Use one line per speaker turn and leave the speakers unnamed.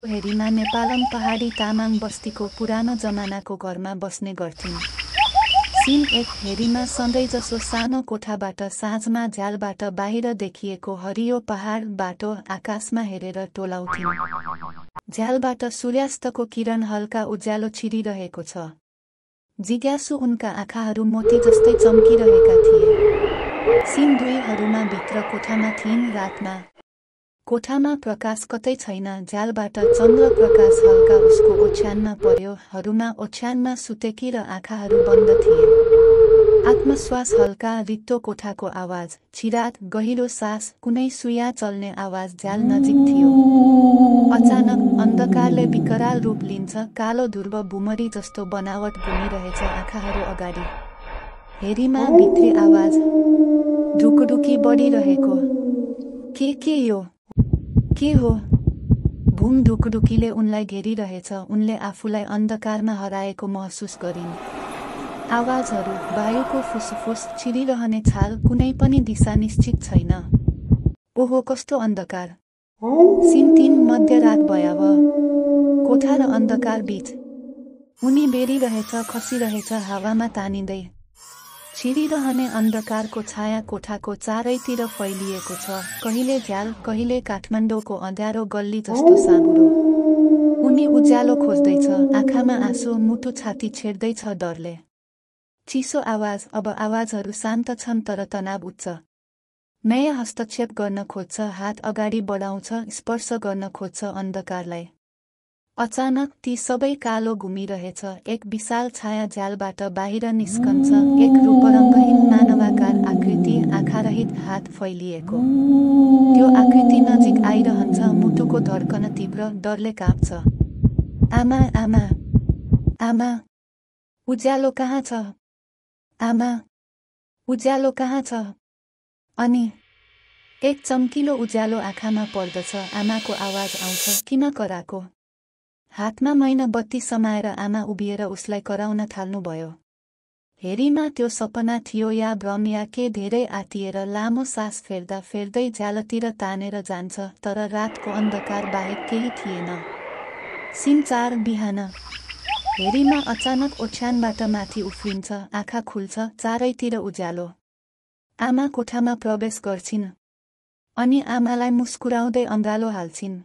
हेरीमा नेपालम पहाडी तामाङ बस्तीको पुरानो जमानाको घरमा बस्ने गर्थिन्। सीन 1 हेरीमा सधैँजसो सानो कोठाबाट साँझमा झ्यालबाट बाहिर देखिएको हरियो पहाड बाटो आकाशमा हेरेर टोलाउँथिन्। झ्यालबाट सूर्यास्तको किरण हल्का उज्यालो छिरिरहेको छ। जिज्ञासु उनका आँखाहरू मोती जस्तै चम्किरहेका थिए। सीन 2 हरूमा भित्र कोठामा थिइन्। रातमा कोठामा प्रकाश कतै छैन। झ्यालबाट चन्द्र प्रकाश हल्का उसको ओछ्यानमा पर्यो। हरूमा ओछ्यानमा सुतेकी र आँखाहरू बन्द थिए। आत्मश्वास हल्का रित्तो कोठाको आवाज, चिरात, गहिरो सास, कुनै सुइया चल्ने आवाज। झ्याल नजिक थियो। अचानक अन्धकारले विकराल रूप लिन्छ। कालो ध्रुव भुमरी जस्तो बनावट घुमिरहेछ आँखाहरू अगाडि। हेरीमा भित्री आवाज, ढुकढुकी बढिरहेको। के यो? के हो? भुम ढुकढुकीले उनलाई घेरिरहेछ। उनले आफूलाई अन्धकारमा हराएको महसुस गरिन्। आवाजहरू, वायुको फुसफुस, छिरिरहने छाल, कुनै पनि दिशा निश्चित छैन। ओहो, कस्तो अन्धकार! सीन 3 मध्यरात भयावह। कोठा र अन्धकार बीच उनी बेरिरहेछ, खसिरहेछ, हावामा तानिँदै। छिरिरहने अन्धकारको छाया कोठाको चारैतिर फैलिएको छ। कहिले झ्याल, कहिले काठमाडौँको अँध्यारो गल्ली जस्तो साँघुरो। उनी उज्यालो खोज्दैछ, आँखामा आँसु, मुटु छाती छेड्दैछ डरले। चिसो आवाज। अब आवाजहरू शान्त छन् तर तनाव उच्च। नयाँ हस्तक्षेप गर्न खोज्छ, हात अगाडि बढाउँछ, स्पर्श गर्न खोज्छ अन्धकारलाई। अचानक ती सबै कालो घुमिरहेछ। एक विशाल छाया झ्यालबाट बाहिर निस्कन्छ। एक रूपरङ्गहीन मानवाकार आकृति, आँखारहित हात फैलिएको। त्यो आकृति नजिक आइरहन्छ। मुटुको धड्कन तीव्र, डरले काँप्छ। आमा, आमा, आमा, उज्यालो कहाँ छ? आमा, उज्यालो कहाँ छ? अनि एक चम्किलो उज्यालो आँखामा पर्दछ। आमाको आवाज आउँछ, किन कराको? हातमा मैना बत्ती समाएर आमा उभिएर उसलाई कराउन थाल्नुभयो। हेरीमा त्यो सपना थियो या भ्रम या के? धेरै आतिएर लामो सास फेर्दा फेर्दै झ्यालतिर तानेर जान्छ, तर रातको अन्धकार बाहेक केही थिएन। सीन 4 बिहान हेरीमा अचानक ओछ्यानबाट माथि उफ्रिन्छ, आँखा खुल्छ, चारैतिर उज्यालो। आमा कोठामा प्रवेश गर्छिन्। अनि आमालाई मुस्कुराउँदै अँगालो हाल्छिन्।